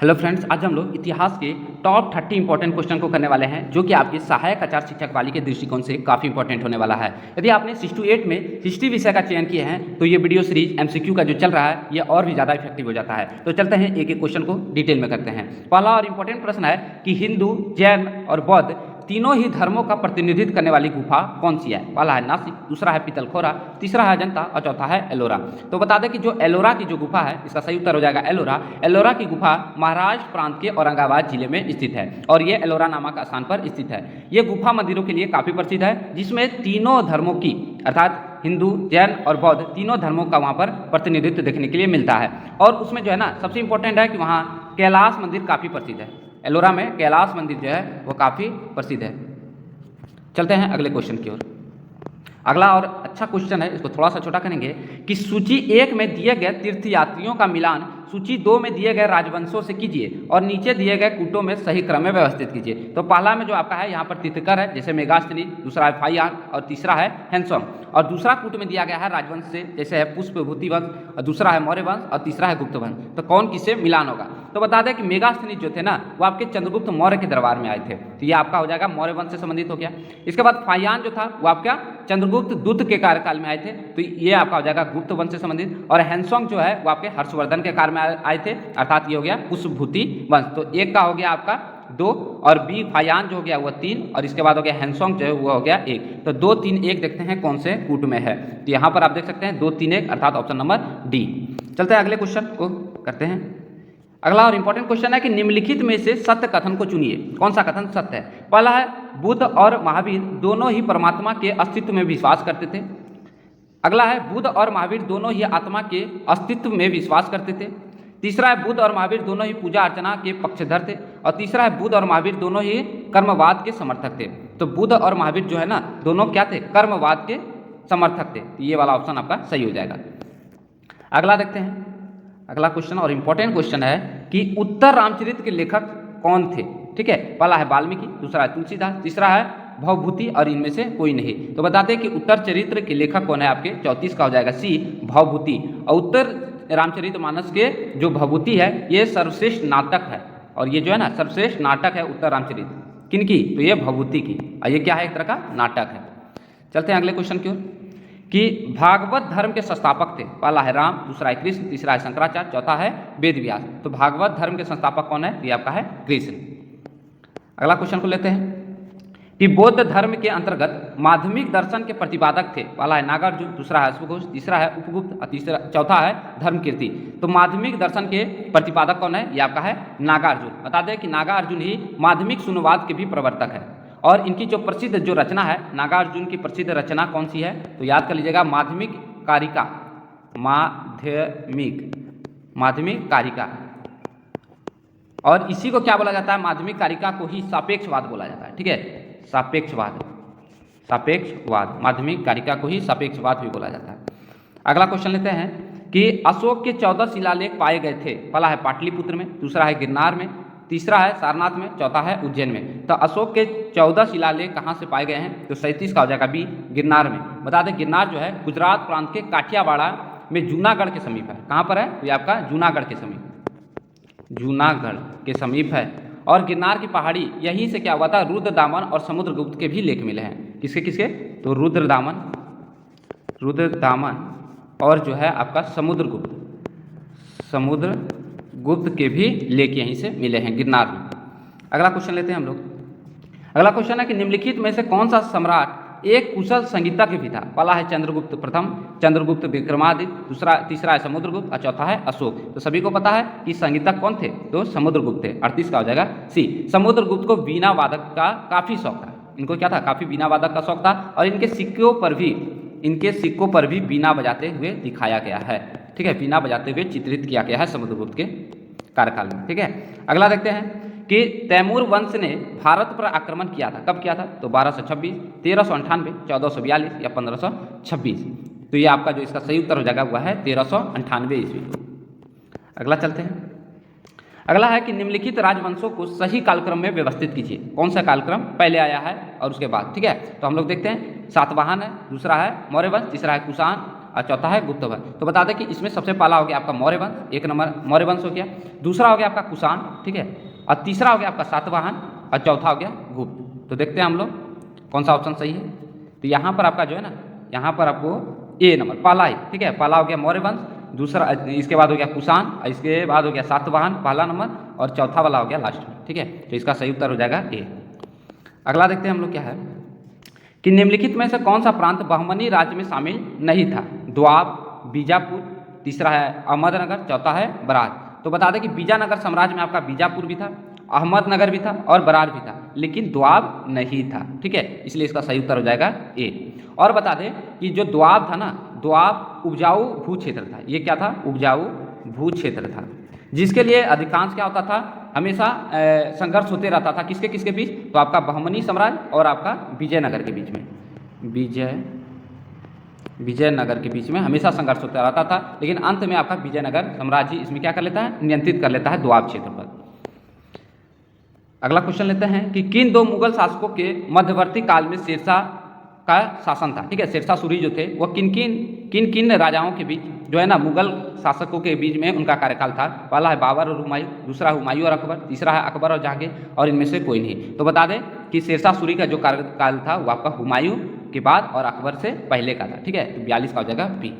Hello friends, आज हम लोग इतिहास के टॉप 30 इंपॉर्टेंट क्वेश्चन को करने वाले हैं जो कि आपके सहायक आचार शिक्षक वाली के दृष्टिकोण से काफ़ी इंपॉर्टेंट होने वाला है। यदि आपने 6 to 8 में हिस्ट्री विषय का चयन किए हैं तो ये वीडियो सीरीज एमसीक्यू का जो चल रहा है ये और भी ज़्यादा इफेक्टिव हो जाता है। तो चलते हैं एक एक क्वेश्चन को डिटेल में करते हैं। पहला और इंपॉर्टेंट प्रश्न है कि हिंदू, जैन और बौद्ध तीनों ही धर्मों का प्रतिनिधित्व करने वाली गुफा कौन सी है। पहला है नासिक, दूसरा है पितलखोरा, तीसरा है अजंता और चौथा है एलोरा। तो बता दें कि जो एलोरा की जो गुफा है इसका सही उत्तर हो जाएगा एलोरा। एलोरा की गुफा महाराष्ट्र प्रांत के औरंगाबाद जिले में स्थित है और ये एलोरा नामक स्थान पर स्थित है। ये गुफा मंदिरों के लिए काफ़ी प्रसिद्ध है जिसमें तीनों धर्मों की अर्थात हिंदू, जैन और बौद्ध तीनों धर्मों का वहाँ पर प्रतिनिधित्व देखने के लिए मिलता है। और उसमें जो है ना सबसे इंपॉर्टेंट है कि वहाँ कैलाश मंदिर काफ़ी प्रसिद्ध है। एलोरा में कैलाश मंदिर जो है वो काफ़ी प्रसिद्ध है। चलते हैं अगले क्वेश्चन की ओर। अगला और अच्छा क्वेश्चन है, इसको थोड़ा सा छोटा करेंगे कि सूची 1 में दिए गए तीर्थयात्रियों का मिलान सूची 2 में दिए गए राजवंशों से कीजिए और नीचे दिए गए कूटों में सही क्रम में व्यवस्थित कीजिए। तो पहला में जो आपका है यहाँ पर तीर्थकर है जैसे मेगास्थनी, दूसरा है फाहियान और तीसरा है हैंसोम। और दूसरा कूट में दिया गया है राजवंश से जैसे है पुष्पभूति वंश और दूसरा है मौर्य वंश और तीसरा है गुप्त वंश। तो कौन किससे मिलान होगा? तो बता दें कि मेगास्थनी जो थे ना वो आपके चंद्रगुप्त मौर्य के दरबार में आए थे, तो ये आपका हो जाएगा मौर्य वंश से संबंधित हो गया। इसके बाद फाहियान जो था वो आपका चंद्रगुप्त दूत के कार्यकाल में आए थे, तो ये आपका हो जाएगा गुप्त वंश से संबंधित। और हैंसोंग जो है वो आपके हर्षवर्धन के काल में आए थे अर्थात ये हो गया पुष्पभूति वंश। तो एक का हो गया आपका 2 और बी फाहियान जो हो गया वो 3 और इसके बाद हो गया हैंसोंग जो है वो हो गया 1। तो 2, 3, 1 देखते हैं कौन से कूट में है। तो यहाँ पर आप देख सकते हैं 2, 3, 1 अर्थात ऑप्शन नंबर डी। चलते हैं अगले क्वेश्चन को करते हैं। अगला और इंपॉर्टेंट क्वेश्चन है कि निम्नलिखित में से सत्य कथन को चुनिए। कौन सा कथन सत्य है? पहला है बुद्ध और महावीर दोनों ही परमात्मा के अस्तित्व में विश्वास करते थे। अगला है बुद्ध और महावीर दोनों ही आत्मा के अस्तित्व में विश्वास करते थे। तीसरा है बुद्ध और महावीर दोनों ही पूजा अर्चना के पक्षधर थे। और तीसरा है बुद्ध और महावीर दोनों ही कर्मवाद के समर्थक थे। तो बुद्ध और महावीर जो है ना दोनों क्या थे? कर्मवाद के समर्थक थे। तो ये वाला ऑप्शन आपका सही हो जाएगा। अगला देखते हैं। अगला क्वेश्चन और इंपॉर्टेंट क्वेश्चन है कि उत्तर रामचरित के लेखक कौन थे? ठीक है, पहला है वाल्मीकि, दूसरा है तुलसीदास, तीसरा है भवभूति और इनमें से कोई नहीं। तो बताते हैं कि उत्तर चरित्र के लेखक कौन है आपके? 34 का हो जाएगा सी भवभूति। और उत्तर रामचरितमानस के जो भवभूति है ये सर्वश्रेष्ठ नाटक है और ये जो है ना सर्वश्रेष्ठ नाटक है उत्तर रामचरित। किनकी? तो ये भवभूति की और ये क्या है? एक तरह का नाटक है। चलते हैं अगले क्वेश्चन की ओर कि भागवत धर्म के संस्थापक थे। पहला है राम, दूसरा है कृष्ण, तीसरा है शंकराचार्य, चौथा है वेद व्यास। तो भागवत धर्म के संस्थापक कौन है? ये आपका है कृष्ण। अगला क्वेश्चन को लेते हैं कि बौद्ध धर्म के अंतर्गत माध्यमिक दर्शन के प्रतिपादक थे। पहला है नागार्जुन, दूसरा है अश्वघोष, तीसरा है उपगुप्त और चौथा है धर्मकीर्ति। तो माध्यमिक दर्शन के प्रतिपादक कौन है? ये आपका है नागार्जुन। बता दें कि नागार्जुन ही माध्यमिक शून्यवाद के भी प्रवर्तक है। और इनकी जो प्रसिद्ध जो रचना है नागार्जुन की प्रसिद्ध रचना कौन सी है? तो याद कर लीजिएगा माध्यमिक कारिका। माध्यमिक कारिका। और इसी को क्या बोला जाता है? माध्यमिक कारिका को ही सापेक्षवाद बोला जाता है। ठीक है, सापेक्षवाद माध्यमिक कारिका को ही सापेक्षवाद भी बोला जाता है। अगला क्वेश्चन लेते हैं कि अशोक के 14 शिलालेख पाए गए थे। पहला है पाटलिपुत्र में, दूसरा है गिरनार में, तीसरा है सारनाथ में, चौथा है उज्जैन में। तो अशोक के 14 शिलालेख कहाँ से पाए गए हैं? तो 37 का हो जाएगा बी गिरनार में। बता दें गिरनार जो है गुजरात प्रांत के काठियावाड़ा में जूनागढ़ के समीप है। कहाँ पर है? तो ये आपका जूनागढ़ के समीप है। और गिरनार की पहाड़ी यहीं से क्या हुआ था? रुद्रदामन और समुद्रगुप्त के भी लेख मिले हैं। किसके किसके? तो रुद्रदामन और जो है आपका समुद्रगुप्त के भी लेख यहीं से मिले हैं गिरनार में। अगला क्वेश्चन लेते हैं हम लोग। अगला क्वेश्चन है कि निम्नलिखित में से कौन सा सम्राट एक कुशल संगीतज्ञ भी था? पहला है चंद्रगुप्त प्रथम, चंद्रगुप्त विक्रमादित्य, तीसरा है समुद्रगुप्त और चौथा है अशोक। तो सभी को पता है कि संगीतज्ञ कौन थे? तो समुद्रगुप्त थे। 38 का हो जाएगा सी। समुद्रगुप्त को वीणा वादक का काफी शौक था। इनको क्या था? काफी वीणा वादक का शौक था। और इनके सिक्कों पर भी वीणा बजाते हुए दिखाया गया है। ठीक है, वीणा बजाते हुए चित्रित किया गया है समुद्रगुप्त के कार्यकाल में। ठीक है, अगला देखते हैं कि तैमूर वंश ने भारत पर आक्रमण किया था। कब किया था? तो 1226, 1398, 1442 या 1526। तो ये आपका जो इसका सही उत्तर हो जाएगा वह है 1398 ईस्वी। अगला चलते हैं। अगला है कि निम्नलिखित राजवंशों को सही कालक्रम में व्यवस्थित कीजिए। कौन सा कालक्रम पहले आया है और उसके बाद? ठीक है, तो हम लोग देखते हैं सातवाहन है, दूसरा है मौर्य वंश, तीसरा है कुषाण और चौथा है गुप्त वंश। तो बता दें कि इसमें सबसे पहला हो गया आपका मौर्य वंश, एक नंबर मौर्य वंश हो गया, दूसरा हो गया आपका कुषाण, ठीक है, और तीसरा हो गया आपका सातवाहन और चौथा हो गया गुप्त। तो देखते हैं हम लोग कौन सा ऑप्शन सही है। तो यहाँ पर आपका जो है ना, यहाँ पर आपको ए नंबर पहला ही, ठीक है, पहला हो गया मौर्य वंश, दूसरा इसके बाद हो गया कुषाण, इसके बाद हो गया सातवाहन पहला नंबर, और चौथा वाला हो गया लास्ट में, ठीक है। तो इसका सही उत्तर हो जाएगा ए। अगला देखते हैं हम लोग क्या है कि निम्नलिखित में से कौन सा प्रांत बहमनी राज्य में शामिल नहीं था। द्वाब, बीजापुर, तीसरा है अहमदनगर, चौथा है बराज। तो बता दें कि बीजानगर साम्राज्य में आपका बीजापुर भी था, अहमदनगर भी था और बरार भी था, लेकिन द्वाब नहीं था, ठीक है, इसलिए इसका सही उत्तर हो जाएगा ए। और बता दें कि जो द्वाब था ना, द्वाब उपजाऊ भू क्षेत्र था। ये क्या था? उपजाऊ भू क्षेत्र था, जिसके लिए अधिकांश क्या होता था, हमेशा संघर्ष होते रहता था। किसके किसके बीच? तो आपका बहमनी साम्राज्य और आपका विजयनगर के बीच में, विजयनगर के बीच में हमेशा संघर्ष होता रहता था, लेकिन अंत में आपका विजयनगर साम्राज्य इसमें क्या कर लेता है? नियंत्रित कर लेता है द्वाब क्षेत्र पर। अगला क्वेश्चन लेते हैं कि किन दो मुगल शासकों के मध्यवर्ती काल में शेरशाह का शासन था, ठीक है। शेरशाह सूरी जो थे वह किन किन राजाओं के बीच जो है ना, मुगल शासकों के बीच में उनका कार्यकाल था। पहला है बाबर और हुमायूं, दूसरा है हुमायूं और अकबर, तीसरा है अकबर और जहांगीर, और इनमें से कोई नहीं। तो बता दें कि शेरशाह सूरी का जो कार्यकाल था वो आपका हुमायूं के बाद और अकबर से पहले का था, ठीक है। तो 42 का हो जाएगा बी।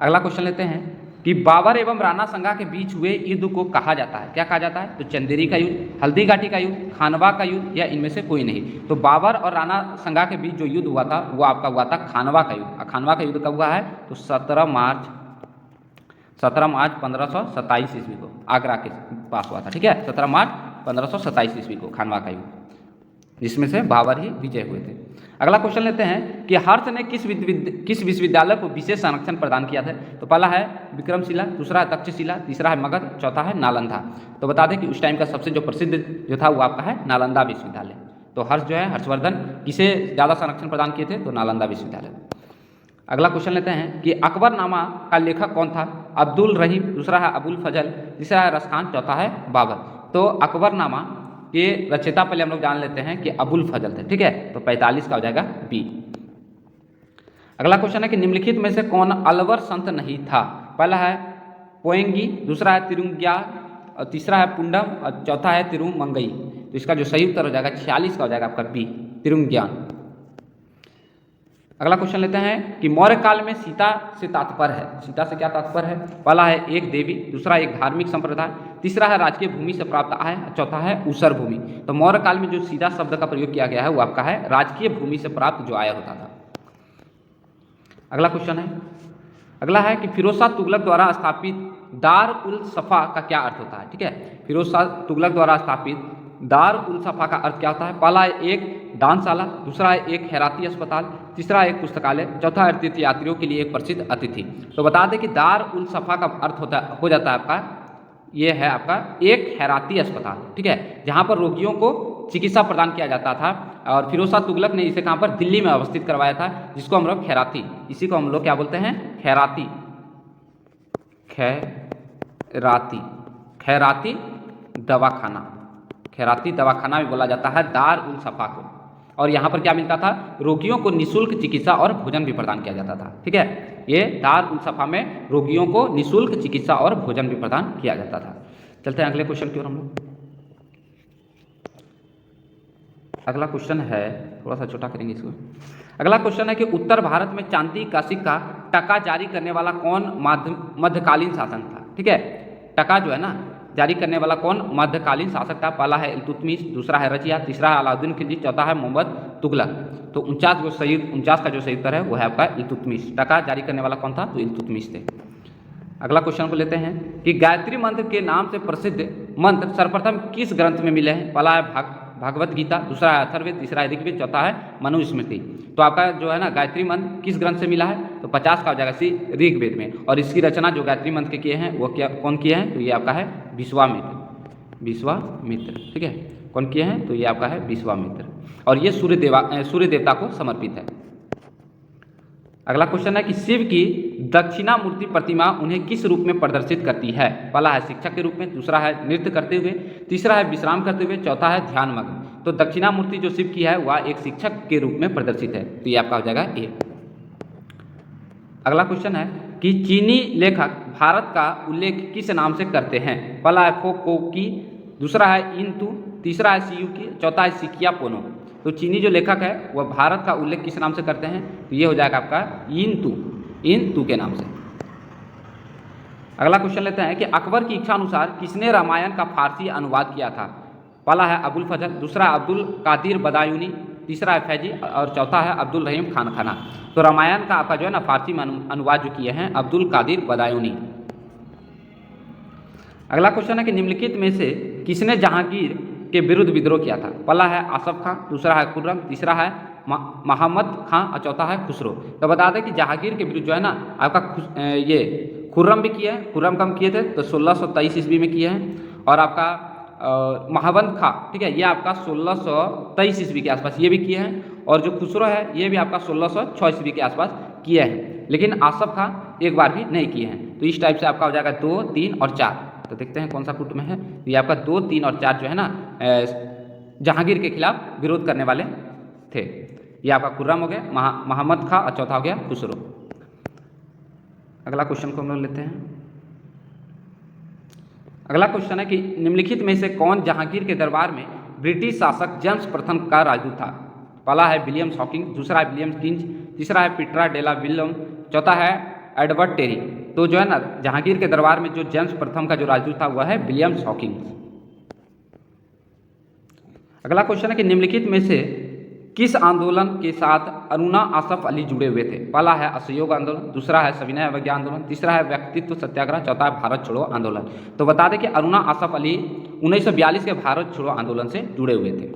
अगला क्वेश्चन लेते हैं कि बाबर एवं राणा संगा के बीच हुए युद्ध को कहा जाता है, क्या कहा जाता है? तो चंदेरी का युद्ध, हल्दी घाटी का युद्ध, खानवा का युद्ध, या इनमें से कोई नहीं। तो बाबर और राणा संगा के बीच जो युद्ध हुआ था वो आपका हुआ था खानवा का युद्ध। खानवा का युद्ध कब हुआ है? तो 17 मार्च 1527 ईस्वी को आगरा के पास हुआ था, ठीक है। 17 मार्च 1527 ईस्वी को खानवा का युद्ध, जिसमें से बाबर ही विजय हुए थे। अगला क्वेश्चन लेते हैं कि हर्ष ने किस विश्वविद्यालय को विशेष संरक्षण प्रदान किया था। तो पहला है विक्रमशिला, दूसरा है तक्षशिला, तीसरा है मगध, चौथा है नालंदा। तो बता दें कि उस टाइम का सबसे जो प्रसिद्ध जो था वो आपका है नालंदा विश्वविद्यालय। तो हर्ष जो है हर्षवर्धन किसे ज़्यादा संरक्षण प्रदान किए थे? तो नालंदा विश्वविद्यालय। अगला क्वेश्चन लेते हैं कि अकबरनामा का लेखक कौन था? अब्दुल रहीम, दूसरा है अबुल फजल, तीसरा है रसखान, चौथा है बाबर। तो अकबरनामा के रचयिता पहले हम लोग जान लेते हैं कि अबुल फजल थे, ठीक है। तो 45 का हो जाएगा बी। अगला क्वेश्चन है कि निम्नलिखित में से कौन अलवर संत नहीं था? पहला है पोएंगी, दूसरा है तिरुंग्याल, और तीसरा है पुंडम, और चौथा है तिरुमंगई। तो इसका जो सही उत्तर हो जाएगा 46 का हो जाएगा आपका बी, तिरुंग्याल। अगला क्वेश्चन लेते हैं कि मौर्य काल में सीता से तात्पर्य है, सीता से क्या तात्पर्य है? पहला है एक देवी, दूसरा एक धार्मिक संप्रदाय, तीसरा है राजकीय भूमि से प्राप्त आय, चौथा है ऊसर भूमि। तो मौर्य काल में जो सीता शब्द का प्रयोग किया गया है वो आपका है राजकीय भूमि से प्राप्त जो आय होता था। अगला क्वेश्चन है, अगला है कि फिरोज शाह तुगलक द्वारा स्थापित दार उल सफा का क्या अर्थ होता है, ठीक है। फिरोज शाह तुगलक द्वारा स्थापित दार उल सफा का अर्थ क्या होता है? पहला है एक दानशाला, दूसरा है एक खैराती अस्पताल, तीसरा है एक पुस्तकालय, चौथा है तीर्थयात्रियों के लिए एक प्रसिद्ध अतिथि। तो बता दें कि दार उल सफा का अर्थ हो जाता है आपका, ये है आपका एक खैराती अस्पताल, ठीक है, जहाँ पर रोगियों को चिकित्सा प्रदान किया जाता था। और फिरोज शाह तुगलक ने इसे कहाँ पर? दिल्ली में अवस्थित करवाया था, जिसको हम लोग खैराती, इसी को हम लोग क्या बोलते हैं? खैराती, खैराती दवाखाना, खैराती दवाखाना भी बोला जाता है दार उल सफा को। और यहाँ पर क्या मिलता था? रोगियों को निःशुल्क चिकित्सा और भोजन भी प्रदान किया जाता था, ठीक है। ये दार उल सफा में रोगियों को निःशुल्क चिकित्सा और भोजन भी प्रदान किया जाता था। चलते हैं अगले क्वेश्चन की ओर हम लोग। अगला क्वेश्चन है, थोड़ा सा छोटा करेंगे इसको। अगला क्वेश्चन है कि उत्तर भारत में चांदी का सिक्का टका जारी करने वाला कौन मध्यकालीन शासन था, ठीक है। टका जो है ना जारी करने वाला कौन मध्यकालीन शासक था? पहला है इल्तुतमिश, दूसरा है रजिया, तीसरा है अलाउद्दीन खिलजी, चौथा है मोहम्मद तुगलक। तो 49 का जो सही उत्तर है वो है आपका इल्तुतमिश। टका जारी करने वाला कौन था? तो इल्तुतमिश थे। अगला क्वेश्चन को लेते हैं कि गायत्री मंत्र के नाम से प्रसिद्ध मंत्र सर्वप्रथम किस ग्रंथ में मिले हैं? पहला है भागवत गीता, दूसरा है अथर्ववेद, तीसरा है ऋग्वेद, चौथा है मनुस्मृति। तो आपका जो है ना गायत्री मंत्र किस ग्रंथ से मिला है? तो 50 का हो जाएगा सी, ऋग्वेद में। और इसकी रचना जो गायत्री मंत्र के किए हैं वो कौन किए हैं? तो ये आपका है विश्वामित्र, ठीक है। कौन किए हैं? तो ये आपका है विश्वामित्र, और ये सूर्य देवता को समर्पित है। अगला क्वेश्चन है कि शिव की दक्षिणामूर्ति प्रतिमा उन्हें किस रूप में प्रदर्शित करती है? पहला है शिक्षक के रूप में, दूसरा है नृत्य करते हुए, तीसरा है विश्राम करते हुए, चौथा है ध्यानमग्न। तो दक्षिणामूर्ति जो शिव की है वह एक शिक्षक के रूप में प्रदर्शित है, तो ये आपका हो जाएगा ए। अगला क्वेश्चन है कि चीनी लेखक भारत का उल्लेख किस नाम से करते हैं? पहला है को की, दूसरा है इंतु, तीसरा है सीयू की, चौथा है सिकिया पोनो। तो चीनी जो लेखक है वह भारत का उल्लेख किस नाम से करते हैं? तो ये हो जाएगा आपका इंतु के नाम से। अगला क्वेश्चन लेते हैं कि अकबर की इच्छा अनुसार किसने रामायण का फारसी अनुवाद किया था? पहला है अबुल फजल, दूसरा है अब्दुल कादिर बदायूनी, तीसरा है फैजी और चौथा है अब्दुल रहीम खान खाना। तो रामायण का आपका जो है ना फारसी में अनुवाद जो किए हैं अब्दुल कादिर बदायूनी। अगला क्वेश्चन है कि निम्नलिखित में से किसने जहांगीर के विरुद्ध विद्रोह किया था? पहला है आसफ खां, दूसरा है खुर्रम, तीसरा है मोहम्मद खां और चौथा है खुसरो। तो बता दें कि जहांगीर के विरुद्ध जो है ना आपका ये खुर्रम भी किया है, खुर्रम कम किए थे तो 1623 ईस्वी में किए हैं, और आपका मोहम्मद खां, ठीक है, ये आपका 1623 ईस्वी के आसपास ये भी किए हैं, और जो खुसरो है ये भी आपका 1606 ईस्वी के आसपास किए हैं, लेकिन आसफ खां एक बार भी नहीं किए हैं। तो इस टाइप से आपका हो जाएगा 2, 3 और 4। तो देखते हैं कौन सा पुट में है। तो ये आपका 2, 3 और 4 जो है ना जहांगीर के खिलाफ विरोध करने वाले थे। ये आपका खुर्रम हो गया, मोहम्मद खां और चौथा हो गया खुसरो। अगला क्वेश्चन को हम लोग लेते हैं। अगला क्वेश्चन है कि निम्नलिखित में से कौन जहांगीर के दरबार में ब्रिटिश शासक जेम्स प्रथम का राजदूत था? पहला है विलियम हॉकिंग, दूसरा है विलियम किंज, तीसरा है पीटरा डेला विलियम, चौथा है एडवर्ड टेरी। तो जो है ना जहांगीर के दरबार में जो जेम्स प्रथम का जो राजदूत था वह है विलियम हॉकिंग। अगला क्वेश्चन है कि निम्नलिखित में से किस आंदोलन के साथ अरुणा आसफ अली जुड़े हुए थे? पहला है असहयोग आंदोलन, दूसरा है सविनय अवज्ञा आंदोलन, तीसरा है व्यक्तित्व सत्याग्रह, चौथा है भारत छोड़ो आंदोलन। तो बता दें कि अरुणा आसफ अली 1942 के भारत छोड़ो आंदोलन से जुड़े हुए थे।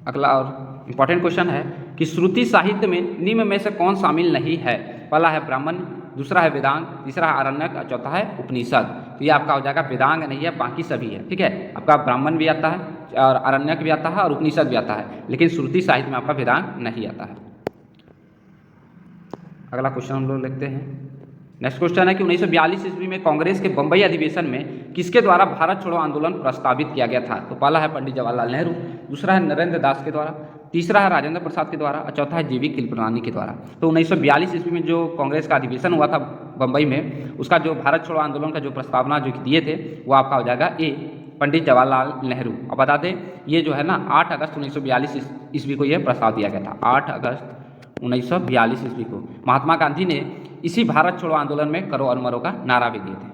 अगला और इंपॉर्टेंट क्वेश्चन है कि श्रुति साहित्य में निम्न में से कौन शामिल नहीं है? पहला है ब्राह्मण, दूसरा है वेदांग, तीसरा है आरण्यक और चौथा है उपनिषद। तो ये आपका हो जाएगा वेदांग नहीं है, बाकी सभी है, ठीक है। आपका ब्राह्मण भी आता है और आरण्यक भी आता है और उपनिषद भी आता है, लेकिन श्रुति साहित्य में आपका वेदांग नहीं आता है। अगला क्वेश्चन हम लोग लिखते हैं। नेक्स्ट क्वेश्चन है कि 1942 ईस्वी में कांग्रेस के बंबई अधिवेशन में किसके द्वारा भारत छोड़ो आंदोलन प्रस्तावित किया गया था? तो पहला है पंडित जवाहरलाल नेहरू, दूसरा है नरेंद्र दास के द्वारा, तीसरा है राजेंद्र प्रसाद के द्वारा और चौथा है जीवी कृपलानी के द्वारा। तो 1942 ईस्वी में जो कांग्रेस का अधिवेशन हुआ था बंबई में, उसका जो भारत छोड़ो आंदोलन का जो प्रस्तावना जो दिए थे वो आपका हो जाएगा ए पंडित जवाहरलाल नेहरू। अब बता दें ये जो है ना 8 अगस्त 1942 ईस्वी को यह प्रस्ताव दिया गया था। 8 अगस्त 1942 ईस्वी को महात्मा गांधी ने इसी भारत छोड़ो आंदोलन में करो और मरो का नारा भी दिए थे।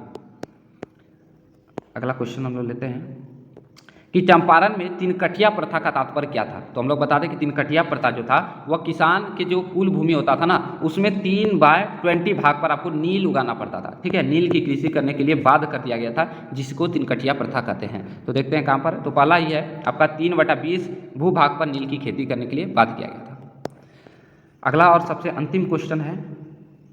अगला क्वेश्चन हम लोग लेते हैं कि चंपारण में तिनकटिया प्रथा का तात्पर्य क्या था? तो हम लोग बता दें कि तिनकटिया प्रथा जो था वह किसान के जो कुल भूमि होता था ना उसमें 3/20 भाग पर आपको नील उगाना पड़ता था, ठीक है। नील की कृषि करने के लिए बाध्य कर दिया गया था, जिसको तिनकटिया प्रथा कहते हैं। तो देखते हैं कहाँ पर। तो पहला ही है आपका 3/20 भूभाग पर नील की खेती करने के लिए बाध्य किया गया था। अगला और सबसे अंतिम क्वेश्चन है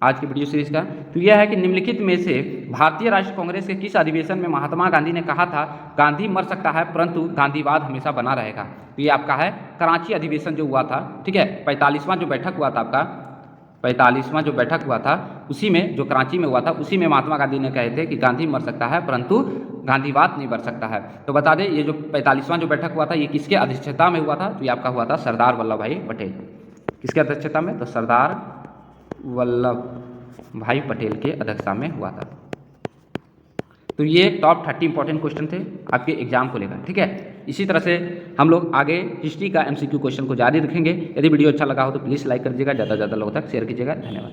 आज की वीडियो सीरीज का, तो यह है कि निम्नलिखित में से भारतीय राष्ट्रीय कांग्रेस के किस अधिवेशन में महात्मा गांधी ने कहा था गांधी मर सकता है परंतु गांधीवाद हमेशा बना रहेगा? तो ये आपका है कराची अधिवेशन जो हुआ था, ठीक है। 45वां जो बैठक हुआ था आपका, 45वां जो बैठक हुआ था उसी में जो कराची में हुआ था उसी में महात्मा गांधी ने कहे थे कि गांधी मर सकता है परंतु गांधीवाद नहीं बढ़ सकता है। तो बता दें ये जो 45वां जो बैठक हुआ था ये किसके अध्यक्षता में हुआ था? तो ये आपका हुआ था सरदार वल्लभ भाई पटेल। किसके अध्यक्षता में? तो सरदार वल्लभ भाई पटेल के अध्यक्षता में हुआ था। तो ये टॉप 30 इंपॉर्टेंट क्वेश्चन थे आपके एग्जाम को लेकर, ठीक है। इसी तरह से हम लोग आगे हिस्ट्री का MCQ क्वेश्चन को जारी रखेंगे। यदि वीडियो अच्छा लगा हो तो प्लीज़ लाइक कर दीजिएगा, ज़्यादा से ज़्यादा लोगों तक शेयर कीजिएगा। धन्यवाद।